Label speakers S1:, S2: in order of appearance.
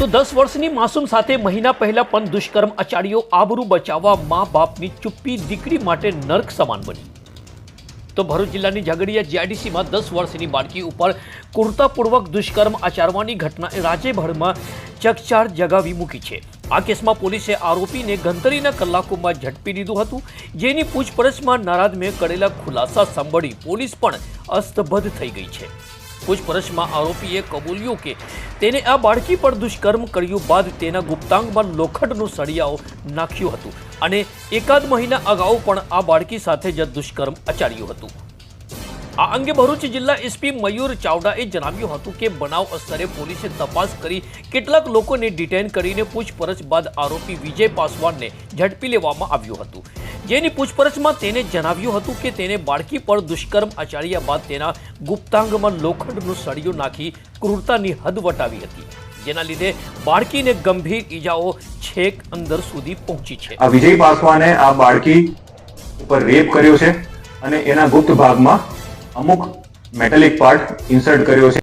S1: તો 10 વર્ષની માસૂમ સાથે મહિના પહેલા પણ દુષ્કર્મ આચર્યો, આબરૂ બચાવવા મા બાપની ચુપ્પી દીકરી માટે નર્ક સમાન બની। તો ભરૂચ જિલ્લાની ઝઘડિયા જીઆઈડીસીમાં 10 વર્ષની બાળકી ઉપર ક્રૂરતાપૂર્વક દુષ્કર્મ આચરવાની ઘટનાએ રાજ્યભરમાં ચકચાર જગાવી મૂકી છે। આ કેસમાં પોલીસે આરોપીને ગણતરીના કલાકોમાં ઝડપી લીધું હતું, જેની પૂછપરછમાં નારાજમે કરેલા ખુલાસા સાંભળી પોલીસ પણ અસ્તબદ્ધ થઈ ગઈ છે। પૂછપરછમાં આરોપીએ કબૂલ્યું કે તેને આ બાળકી પર દુષ્કર્મ કર્યું બાદ તેના ગુપ્તાંગમાં લોખંડનું સળિયાઓ નાખ્યું હતું અને એકાદ મહિના અગાઉ પણ આ બાળકી સાથે જ દુષ્કર્મ આચર્યું હતું। આ અંગે ભરૂચ જિલ્લા એસપી મયુર ચાવડાએ જણાવ્યું હતું કે બનાવ અસ્તરે પોલીસે તપાસ કરી કેટલાક લોકોને ડિટેન કરીને પૂછપરછ બાદ આરોપી વિજય પાસવાનને ઝડપી લેવામાં આવ્યો હતો, જેની પૂછપરછમાં તેને જણાવ્યું હતું કે તેને બાળકી પર દુષ્કર્મ આચર્યા બાદ તેના ગુપ્તાંગમાં લોખંડનું સળિયું નાખી ક્રૂરતાની હદ વટાવી હતી, જેના લીધે બાળકીને ગંભીર ઈજાઓ છેક અંદર સુધી પહોંચી છે।
S2: આ વિજય પાસવાને આ બાળકી ઉપર રેપ કર્યો છે અને એના ગુપ્ત ભાગમાં અમુક મેટાલિક પાર્ટ ઇન્સર્ટ કર્યો છે।